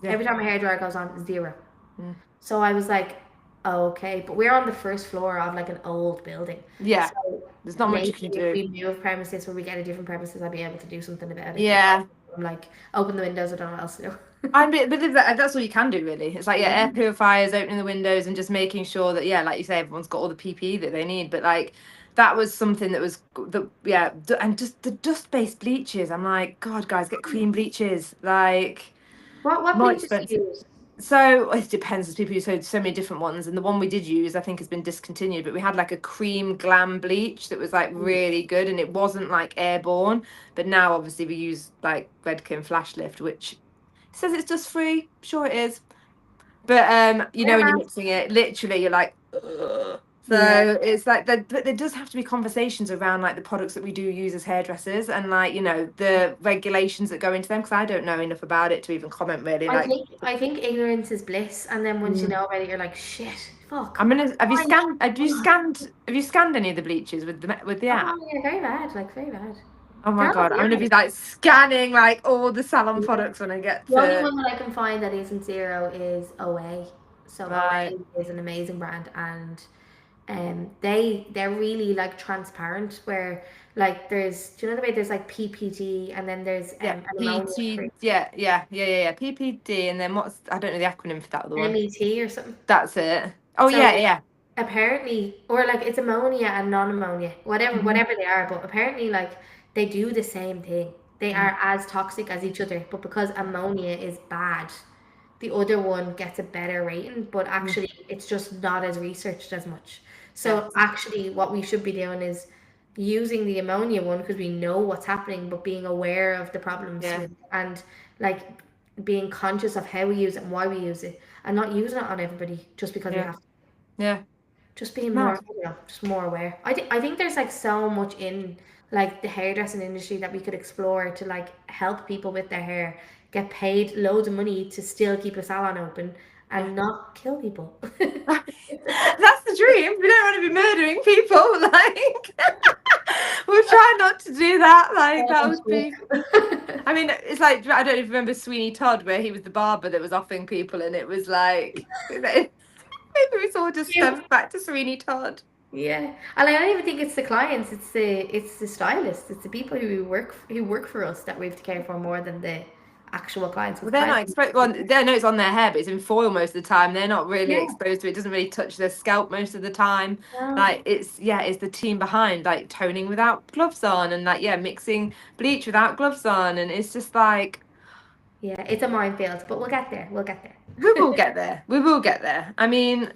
Yeah. Every time my hairdryer goes on, it's zero. Mm. So I was like, okay, but we're on the first floor of like an old building. Yeah. So There's not much you maybe can if do. we move premises or we get a different premises, I'll be able to do something about it. But Yeah. I'm like, open the windows, I don't know what else to do. But that's all you can do really. It's like air purifiers, opening the windows, and just making sure that like you say, everyone's got all the PPE that they need. But like that was something that was and just the dust-based bleaches. I'm like, God, guys, get cream bleaches. Like What more bleaches do expensive. you use? So it depends. As people use so many different ones, and the one we did use, I think, has been discontinued. But we had like a cream glam bleach that was like really good, and it wasn't like airborne. But now, obviously, we use like Redken Flash Lift, which says it's dust free. Sure, it is. But Wear when you're masks. mixing it, literally, you're like, ugh. Yeah. So it's like that. But there does have to be conversations around like the products that we do use as hairdressers, and like the regulations that go into them. Because I don't know enough about it to even comment really. Like. I think ignorance is bliss, and then once you Mm. know about it, you're like, shit, fuck. I'm gonna. Have you Why? scanned? Have you scanned? Have you scanned any of the bleaches with the app? Oh yeah, very bad, like very bad. Oh my They're all god! I'm gonna zero. be like scanning like all the salon Yeah. products when I get The only to. one that I can find that isn't zero is OA. So Right. OA is an amazing brand, and they're really like transparent. Where like do you know the way there's like PPG and then there's Yeah. an ammonia PT. free Yeah. PPD, and then I don't know the acronym for that other one. MET or something. That's it. Oh yeah, So yeah. apparently, or like it's ammonia and non-ammonia, Mm-hmm. whatever they are, but apparently like they do the same thing. They Mm. are as toxic as each other, but because ammonia is bad, the other one gets a better rating, but Mm. actually it's just not as researched as much. Yeah. So actually what we should be doing is using the ammonia one because we know what's happening, but being aware of the problems Yeah. with and like being conscious of how we use it and why we use it and not using it on everybody just because we Yeah. have to. Yeah. Just being more, Mad. just more aware. I think there's like so much in like the hairdressing industry that we could explore to like help people with their hair, get paid loads of money to still keep a salon open Yeah. and not kill people. That's the dream. We don't want to be murdering people. Like, we'll try not to do that. Like, that would be. I mean, it's like I don't even remember Sweeney Todd, where he was the barber that was offing people, and it was like maybe it's all just Yeah. stems back to Sweeney Todd. Yeah, and I don't even think it's the clients; it's the stylists, it's the people who work for us that we have to care for more than the actual clients. Well, Because they're not clients, exposed. Well, they know it's on their hair, but it's in foil most of the time. They're not really yeah, exposed to it. It doesn't really touch their scalp most of the time. no, Like it's the team behind, like toning without gloves on, and like mixing bleach without gloves on, and it's just like yeah, it's a minefield, but we'll get there. We'll get we there. will get there. We will get there. I mean,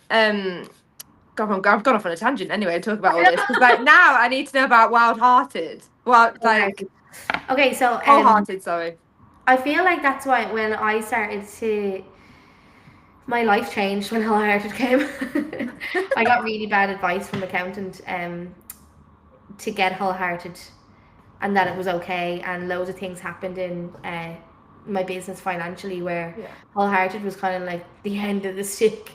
God, I've gone off on a tangent anyway to talk about all this because like now I need to know about Wild Hearted. Well, like Okay, so Wholehearted, sorry. I feel like that's why when I started to my life changed when Wholehearted came. I got really bad advice from accountant. to get Wholehearted, and that it was okay, and loads of things happened in my business financially where Yeah. Wholehearted was kind of like the end of the stick.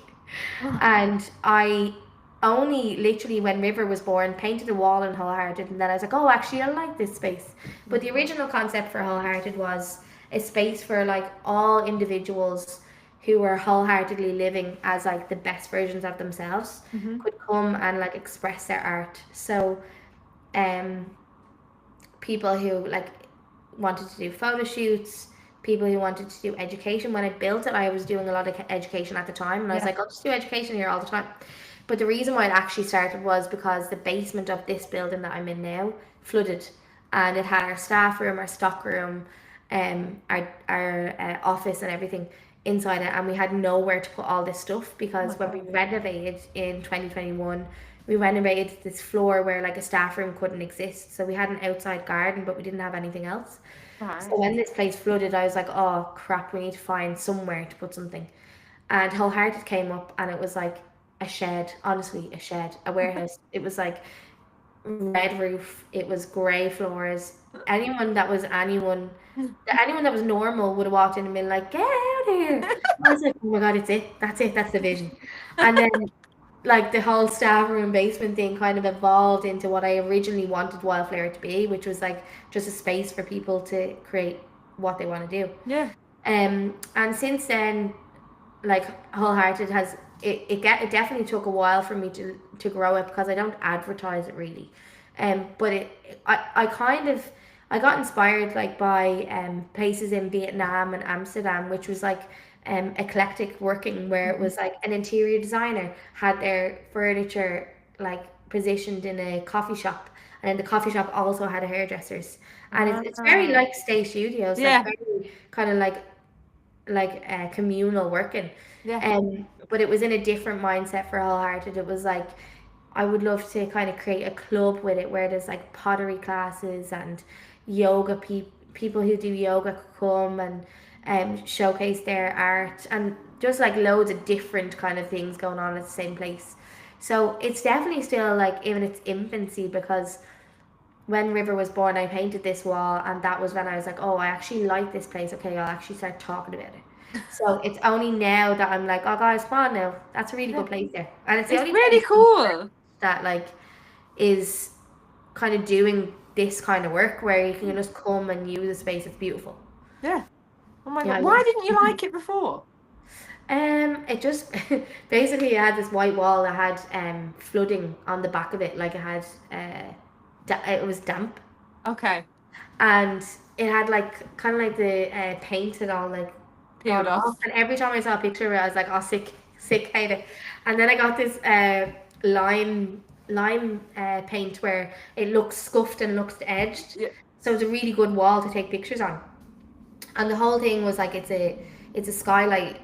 Oh, And I only literally, when River was born, painted a wall in Wholehearted, and then I was like, oh, actually, I like this space. But the original concept for Wholehearted was a space for like all individuals who were wholeheartedly living as like the best versions of themselves mm-hmm. could come and like express their art. So um people who like wanted to do photo shoots, people who wanted to do education. When I built it, I was doing a lot of education at the time, and I was Yeah. like, I'll just do education here all the time. But the reason why it actually started was because the basement of this building that I'm in now flooded, and it had our staff room, our stock room, our office, and everything inside it, and we had nowhere to put all this stuff Oh my because when we God. renovated in 2021, we renovated this floor where like a staff room couldn't exist. So we had an outside garden, but we didn't have anything else. So Right. when this place flooded, I was like, oh crap, we need to find somewhere to put something. And Wholehearted came up, and it was like a shed, honestly, a shed, a warehouse. It was like red roof, it was grey floors. Anyone that was normal would have walked in and been like, get out of here. I was like, oh my god, it's it. That's it. That's the vision. And then like the whole staff room basement thing kind of evolved into what I originally wanted Wildflower to be, which was like just a space for people to create what they want to do. Yeah. And since then, like Wholehearted has it definitely took a while for me to grow it because I don't advertise it really. But I kind of I got inspired like by places in Vietnam and Amsterdam, which was like eclectic working, where it Mhm. was like an interior designer had their furniture like positioned in a coffee shop, and then the coffee shop also had a hairdresser's, and it's very Ah. like Stay Studios, like Yeah. very kind of like communal working. Yeah. But it was in a different mindset for Wholehearted. It was like I would love to kind of create a club with it where there's like pottery classes and yoga people who do yoga could come and showcase their art, and just like loads of different kind of things going on at the same place. So it's definitely still like in its infancy because when River was born, I painted this wall, and that was when I was like, oh, I actually like this place. Okay, I'll actually start talking about it. So it's only now that I'm like, oh, guys, come on now. That's a really Yeah. good place there. And it's the It's only really place cool. that, like, is kind of doing this kind of work where you can just come and use a space. It's beautiful. Yeah. Oh my Yeah, God. I Why love didn't you it. like it before? It just basically it had this white wall that had flooding on the back of it, like it had it was damp, Okay. and it had like kind of like the paint had all like gone Peeled off. off. And every time I saw a picture of it, I was like, "Oh, sick, hate it." And then I got this lime paint where it looks scuffed and looks edged, Yeah. so it's a really good wall to take pictures on. And the whole thing was like it's a skylight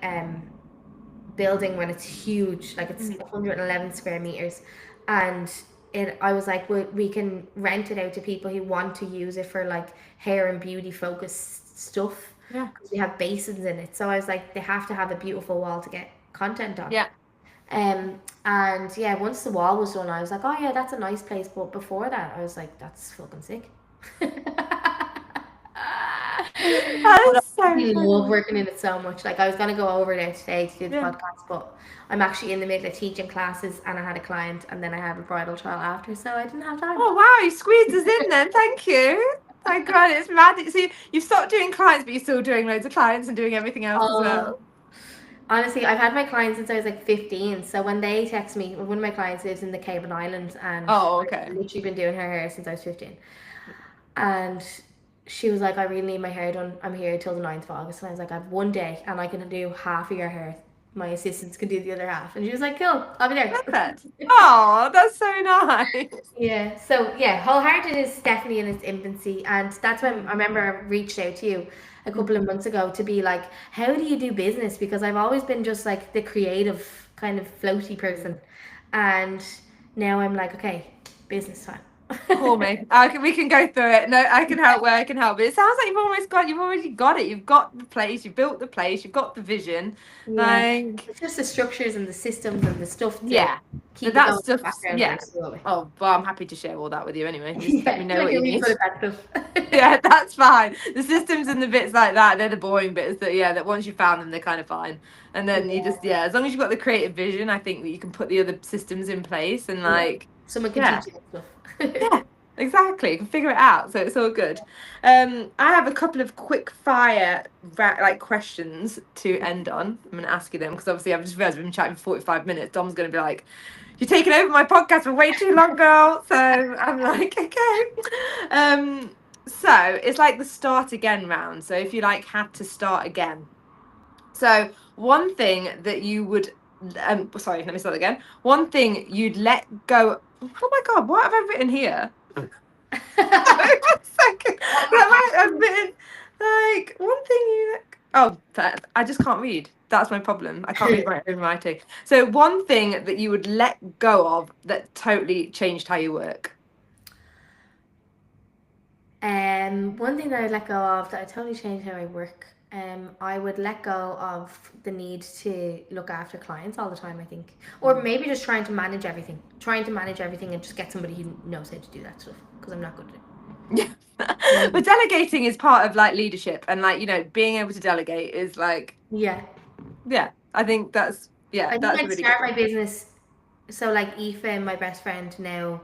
building when it's huge, like it's Mhm. 111 square meters, and I was like, we can rent it out to people who want to use it for like hair and beauty focused stuff Yeah. because we have basins in it. So I was like, they have to have a beautiful wall to get content on. Yeah. And yeah, once the wall was done, I was like, oh yeah, that's a nice place. But before that, I was like, that's fucking sick. That But is I so really love funny. working in it so much. Like I was gonna go over there today to do the Yeah. podcast, but I'm actually in the middle of teaching classes, and I had a client, and then I have a bridal trial after, so I didn't have time. Oh wow, you squeezed us in then. Thank you. Thank God, it's mad. So you've stopped doing clients, but you're still doing loads of clients and doing everything else as Oh, well. honestly, I've had my clients since I was like 15. So when they text me, one of my clients lives in the Cayman Islands, and Oh, I've okay. literally been doing her hair since I was 15. And she was like, I really need my hair done. I'm here till the 9th of August. And I was like, I have one day and I can do half of your hair. My assistants can do the other half. And she was like, cool, I'll be there. Perfect. Oh, that's so nice. Yeah. So yeah, Wholehearted is definitely in its infancy. And that's when I Mm. remember I reached out to you a Mm. couple of months ago to be like, how do you do business? Because I've always been just like the creative kind of floaty Mm. person. And now I'm like, okay, business time. Call me. We can go through it. No, I can help where I can help. But it sounds like you've already got it. You've got the place, you've built the place, you've got the vision. Yeah. Like, It's just the structures and the systems and the stuff to yeah. But keep it that going in the stuff's, background that I yeah. do it. Oh, well, I'm happy to share all that with you anyway. Just let me Yeah, I feel know like what you're you really need. good at that stuff. Yeah, that's fine. The systems and the bits like that, they're the boring bits that, yeah, that once you found them, they're kind of fine. And then you just, Yeah, yeah, as long as you've got the creative vision, I think that you can put the other systems in place and yeah. like, Someone can yeah, teach you that stuff. yeah, exactly. You can figure it out. So it's all good. I have a couple of quick fire like questions to end on. I'm going to ask you them because obviously I've just realized we've been chatting for 45 minutes. Dom's going to be like, you're taking over my podcast for way too long, girl. So I'm like, okay. So it's like the start again round. So if you like had to start again. So one thing that you would sorry, let me start again. One thing you'd let go. Oh my god, what have I written here? Sorry, one second. I've written like one thing you like. Oh, I just can't read. That's my problem. I can't read my own writing. So one thing that you would let go of that totally changed how you work. One thing that I'd let go of that I totally changed how I work. I would let go of the need to look after clients all the time. I think, or maybe just trying to manage everything, and just get somebody who knows how to do that stuff because I'm not good at it. Yeah. But Um, delegating is part of like leadership and like, being able to delegate is like, yeah, yeah, I think I think that's a I'd really good start one. my business. So, like, Aoife, my best friend now,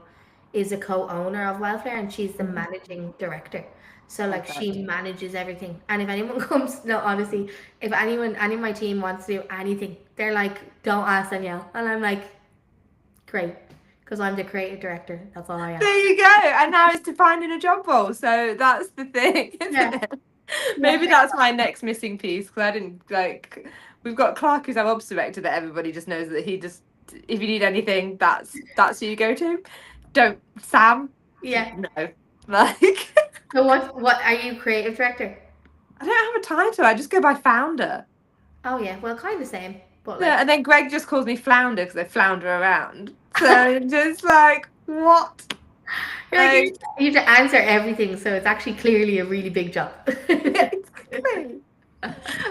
is a co-owner of Welfare, and she's the Mhm. managing director. So, like, Perfect. she manages everything. And if anyone comes, no, honestly, if any of my team wants to do anything, they're like, "Don't ask Danielle," and I'm like, "Great," because I'm the creative director. That's all I am. There you go. And now it's to finding a job role. So that's the thing, isn't Yeah, it? yeah, Maybe that's my next missing piece because I didn't like. We've got Clark, who's our ops director, that everybody just knows that he just. If you need anything, that's who you go to. Don't Sam. yeah. No, like So, what are you creative director? I don't have a title. I just go by founder. Oh yeah, well, kind of same, but Yeah, like. and then Greg just calls me flounder because I flounder around. So just like what? You're like, Like you have to answer everything, so it's actually clearly a really big job. yeah, exactly.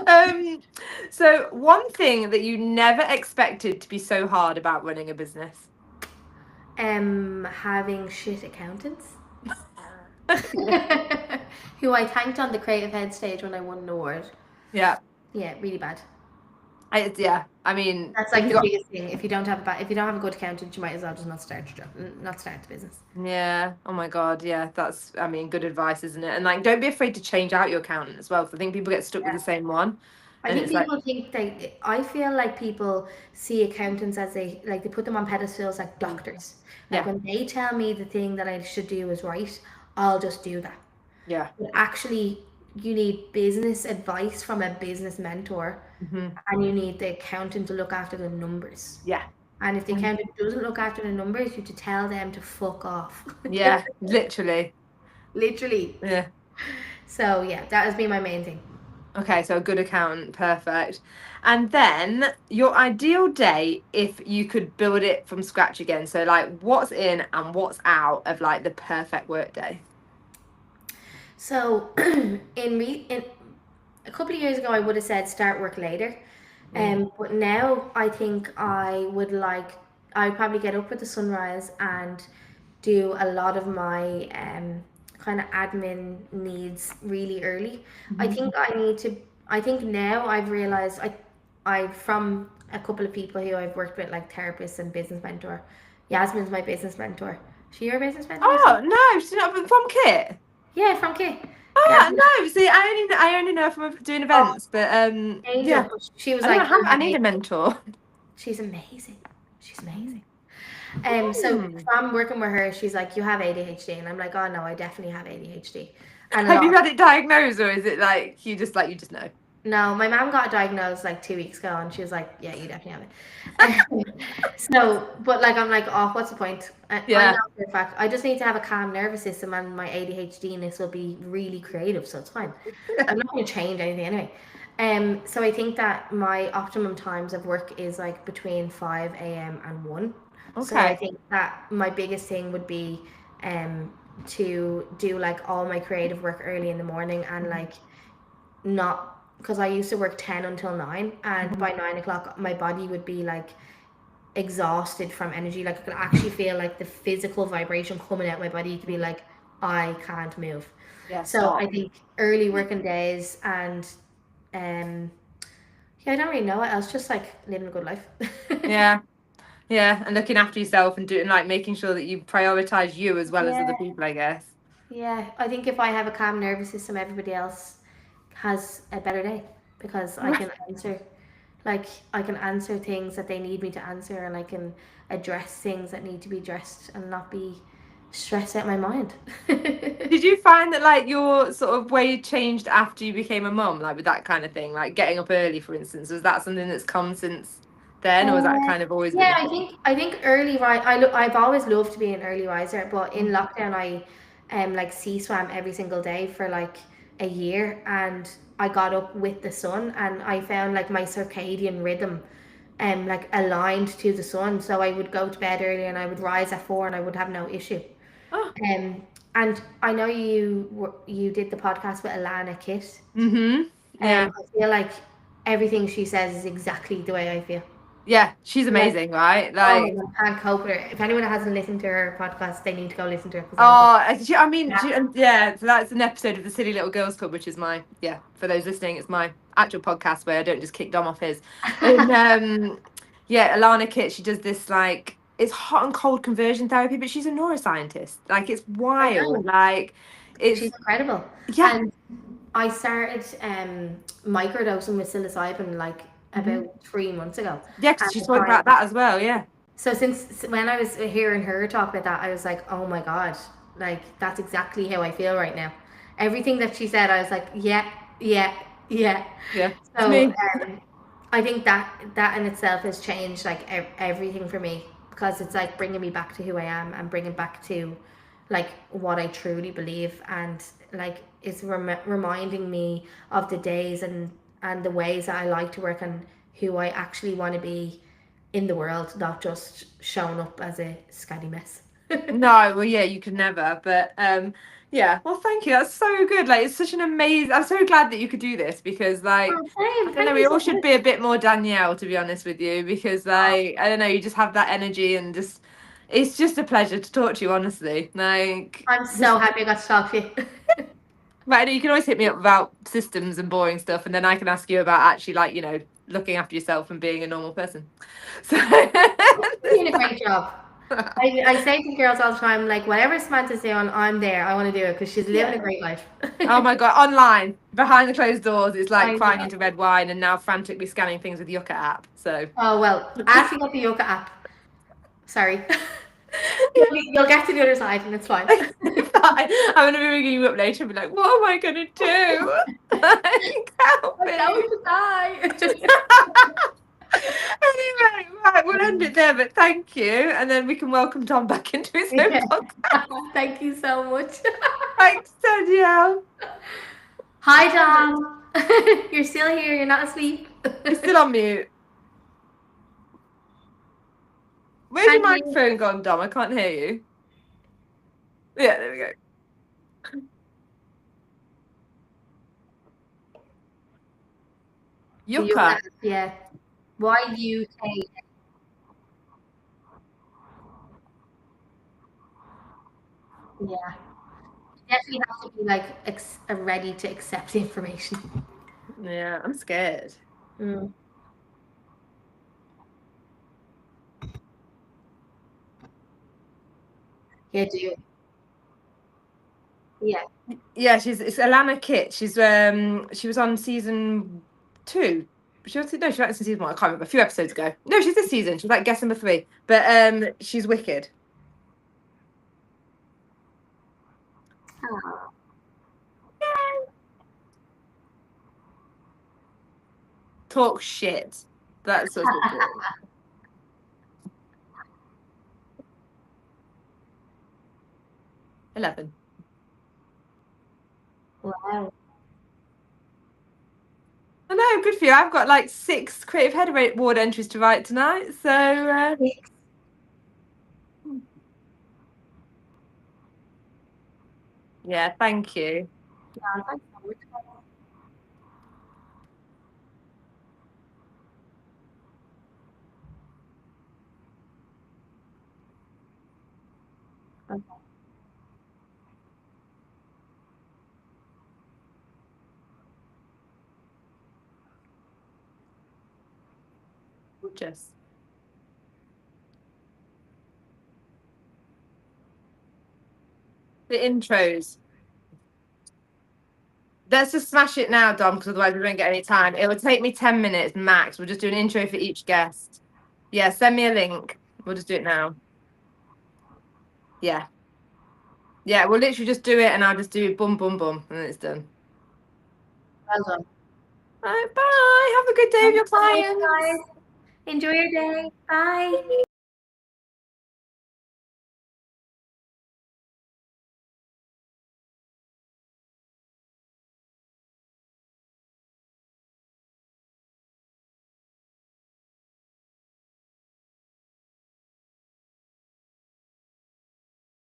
Um, so one thing that you never expected to be so hard about running a business. Having shit accountants. Yeah. Who I thanked on the Creative Head stage when I won an award. Yeah. Yeah, really bad. Yeah. I mean, That's if like you the got biggest thing. If you don't have a good accountant, you might as well just not start your job, not start the business. yeah, oh my God, yeah, that's I mean, good advice, isn't it? And like don't be afraid to change out your accountant as well. 'Cause I think people get stuck with the same one. I And think it's like, people think they. I feel like people see accountants as they put them on pedestals like doctors. Like yeah, when they tell me the thing that I should do is right, I'll just do that. yeah. But actually, you need business advice from a business mentor, Hmm. and you need the accountant to look after the numbers. Yeah. And if the accountant doesn't look after the numbers, you have to tell them to fuck off. Yeah, literally. Literally. Yeah. So yeah, that has been my main thing. Okay, so a good accountant, perfect. And then your ideal day if you could build it from scratch again. So like what's in and what's out of like the perfect work day. So in a couple of years ago, I would have said start work later. Mm. But now I think I'd probably get up with the sunrise and do a lot of my kind of admin needs really early. I Mhm. think I think now I've realized I from a couple of people who I've worked with, like therapists and business mentor. Yasmin's my business mentor. She your business mentor as well? Oh no, she's not from Kit. Yeah, from K. Oh Yasmin. no, see, I only know from doing Oh, events, but Angel. yeah, She was I don't like, have. "You're I my need a baby." mentor. She's amazing. She's amazing. So Hmm. from working with her, she's like, "You have ADHD," and I'm like, "Oh no, I definitely have ADHD." And a Have lot you of had it diagnosed, or is it like you just know? no, my mom got diagnosed like 2 weeks ago, and she was like, "Yeah, you definitely have it." So, but like, I'm like, "Oh, what's the point?" I know Yeah. for a fact. I just need to have a calm nervous system, and my ADHDness will be really creative, so it's fine. I'm not going to change anything anyway. So I think that my optimum times of work is like between 5 a.m. and 1. So I Okay. think that my biggest thing would be to do like all my creative work early in the morning and like not because I used to work 10 until 9 and Mhm. by 9 o'clock my body would be like exhausted from energy. Like I could actually feel like the physical vibration coming out my body to be like, I can't move. Yeah, So I stop. think early working days and um yeah, I don't really know what else, just like living a good life. Yeah. Yeah, and looking after yourself and doing like making sure that you prioritize you as well as other Yeah, people, I guess. yeah. I think if I have a calm nervous system, everybody else has a better day because I can answer, like, I can answer things that they need me to answer and I can address things that need to be addressed and not be stressed out my mind. Did you find that like your sort of way changed after you became a mum, like with that kind of thing, like getting up early, for instance? Was that something that's come since then, or was that Uh, kind of always been yeah, a I thing? think I think early rise. I've always loved to be an early riser, but in lockdown, I like sea swam every single day for like a year, and I got up with the sun, and I found like my circadian rhythm, like aligned to the sun. So I would go to bed early, and I would rise at 4, and I would have no issue. Oh, Um, and I know you did the podcast with Alana Kitt. mm-hmm. Yeah. I feel like everything she says is exactly the way I feel. Yeah, she's Like, amazing, right? oh my Like, god, I can't cope with her. If anyone hasn't listened to her podcast, they need to go listen to her because I'm just oh, I mean, yeah. yeah, so that's an episode of the Silly Little Girls Club, which is my, yeah, for those listening, it's my actual podcast where I don't just kick Dom off his. And yeah, Alana Kitt, she does this like, it's hot and cold conversion therapy, but she's a neuroscientist. Like, it's I wild. know Like, she's it's, incredible, yeah, and I started microdosing with psilocybin like mhm. about 3 months ago, Yeah, because and she I spoke find about that as well. Yeah. so since when I was hearing her talk about that, I was like, oh my god, like that's exactly how I feel right now. Everything that she said, I was like, yeah, yeah, yeah. Yeah, it's So me. I think that in itself has changed like everything for me because it's like bringing me back to who I am and bringing back to like what I truly believe and like it's reminding me of the days and the ways that I like to work and who I actually want to be in the world, not just showing up as a scatty mess. No, well, yeah, you could never. But yeah. Well, thank you. That's so good. Like, it's such an amazing. I'm so glad that you could do this because, like, Oh, I same. don't know. Thank We you all so should much. be a bit more Danielle, to be honest with you, because, like, I don't know, you just have that energy and just. It's just a pleasure to talk to you, honestly. Like, I'm just so happy I got to talk to you. but I know you can always hit me up about systems and boring stuff, and then I can ask you about actually, like, looking after yourself and being a normal person. So. You're doing a great job. I say to girls all the time, like, whatever Samantha's doing, I'm there. I want to do it because she's living Yeah. a great life. Oh my god, online, behind the closed doors, it's like I crying know. into red wine and now frantically scanning things with Yucca app. So Oh, well, after you got the yoga app, sorry. You'll get to the other side and it's fine. I'm gonna be ringing you up later and be like, what am I gonna do? Like, help I'm me. going to die. Anyway, right, we'll end it there, but thank you. And then we can welcome Tom back into his own Yeah. podcast. Thank you so much. Thanks, Danielle. Hi, Dom. You're still here. You're not asleep. You're still on mute. Where's Hi, your Dee. microphone gone, Dom? I can't hear you. Yeah, there we go. The yoga Yucca. app, yeah. YUK. Yeah. You definitely have to be like ready to accept the information. Yeah, I'm scared. Mm. Yeah, do you? Yeah. Yeah, it's Alana Kitt. She was on season 2. She was no, she was in season 1. I can't remember. A few episodes ago. No, she's this season. She's like guest number 3. But she's wicked. Oh, Talk shit. That's what we do. 11. wow. I know, good for you. I've got like 6 Creative Head Award entries to write tonight. So Yeah, thank you. Yeah, thanks so much. Okay. Gorgeous. The intros. Let's just smash it now, Dom, because otherwise we won't get any time. It will take me 10 minutes max. We'll just do an intro for each guest. Yeah, send me a link. We'll just do it now. Yeah. Yeah, we'll literally just do it and I'll just do boom, boom, boom, and then it's done. Well done. All right, bye. Have a good day with Thanks your so much, clients. guys. Enjoy your day. Bye.